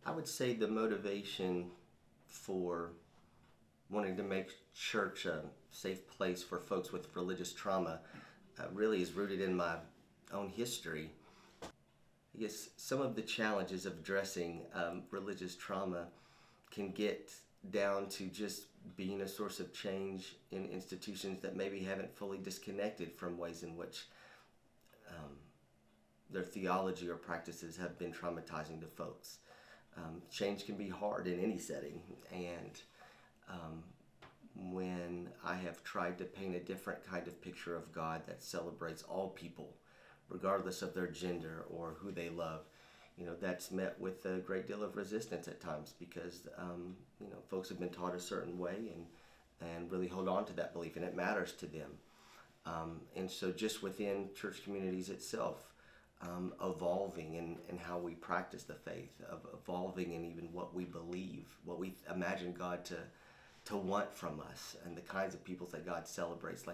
I would say the motivation for wanting to make church a safe place for folks with religious trauma really is rooted in my own history. I guess some of the challenges of addressing religious trauma can get down to just being a source of change in institutions that maybe haven't fully disconnected from ways in which their theology or practices have been traumatizing to folks. Change can be hard in any setting, and when I have tried to paint a different kind of picture of God that celebrates all people, regardless of their gender or who they love, that's met with a great deal of resistance at times because, folks have been taught a certain way and really hold on to that belief, and it matters to them. And so just within church communities itself, evolving in how we practice the faith, of evolving in even what we believe, what we imagine God to want from us, and the kinds of people that God celebrates.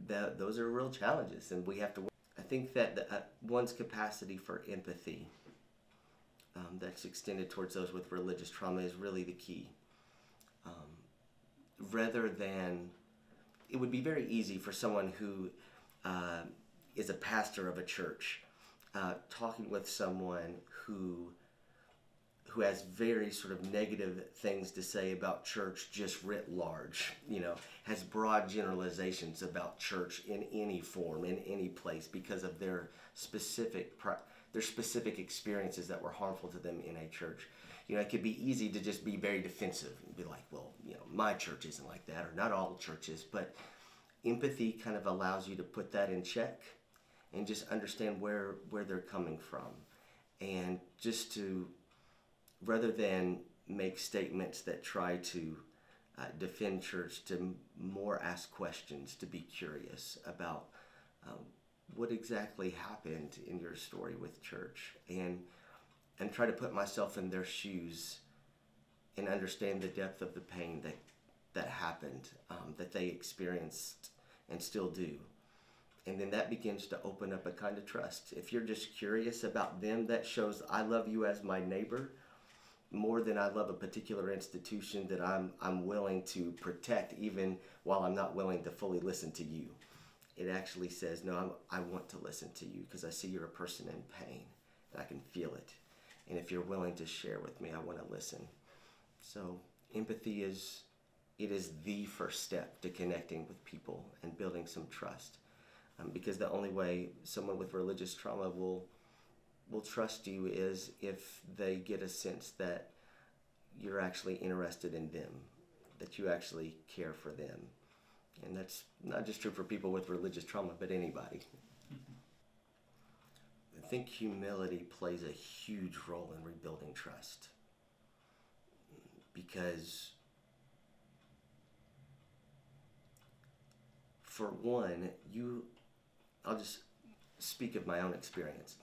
Those are real challenges, and we have to work. I think that one's capacity for empathy that's extended towards those with religious trauma is really the key. Rather than, it would be very easy for someone who is a pastor of a church, talking with someone who has very sort of negative things to say about church just writ large, has broad generalizations about church in any form, in any place, because of their specific experiences that were harmful to them in a church. It could be easy to just be very defensive and be like, well, my church isn't like that, or not all churches, but empathy kind of allows you to put that in check and just understand where they're coming from, and just to, rather than make statements that try to defend church, to more ask questions, to be curious about what exactly happened in your story with church, and try to put myself in their shoes and understand the depth of the pain that happened, that they experienced and still do. And then that begins to open up a kind of trust. If you're just curious about them, that shows I love you as my neighbor more than I love a particular institution that I'm willing to protect, even while I'm not willing to fully listen to you. It actually says, no, I want to listen to you because I see you're a person in pain and I can feel it. And if you're willing to share with me, I want to listen. So empathy is the first step to connecting with people and building some trust. Because the only way someone with religious trauma will trust you is if they get a sense that you're actually interested in them, that you actually care for them. And that's not just true for people with religious trauma, but anybody. I think humility plays a huge role in rebuilding trust, because for one, I'll just speak of my own experience.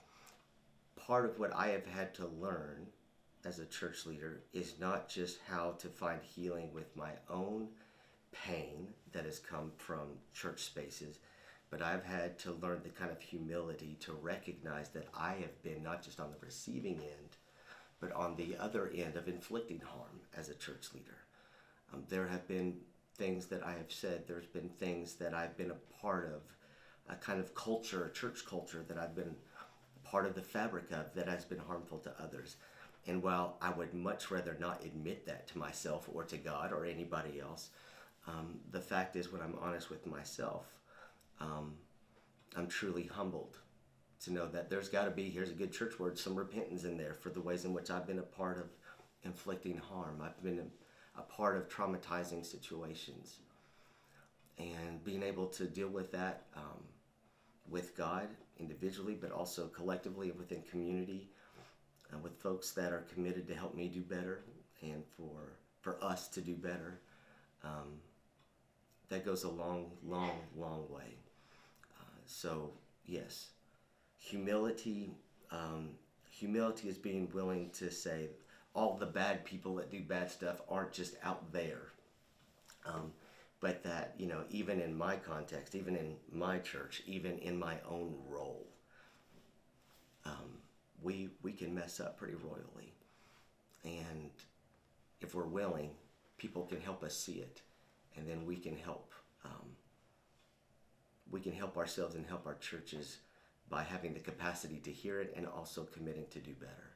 Part of what I have had to learn as a church leader is not just how to find healing with my own pain that has come from church spaces, but I've had to learn the kind of humility to recognize that I have been not just on the receiving end, but on the other end of inflicting harm as a church leader. There have been things that I have said, there's been things that I've been a part of, a kind of culture, a church culture that I've been part of the fabric of that has been harmful to others. And while I would much rather not admit that to myself or to God or anybody else, the fact is, when I'm honest with myself, I'm truly humbled to know that there's got to be, here's a good church word, some repentance in there for the ways in which I've been a part of inflicting harm. I've been a part of traumatizing situations. And being able to deal with that with God individually, but also collectively within community, with folks that are committed to help me do better and for us to do better, that goes a long, long, long way. So yes, humility is being willing to say all the bad people that do bad stuff aren't just out there. But that, even in my context, even in my church, even in my own role, we can mess up pretty royally. And if we're willing, people can help us see it, and then we can help. We can help ourselves and help our churches by having the capacity to hear it and also committing to do better.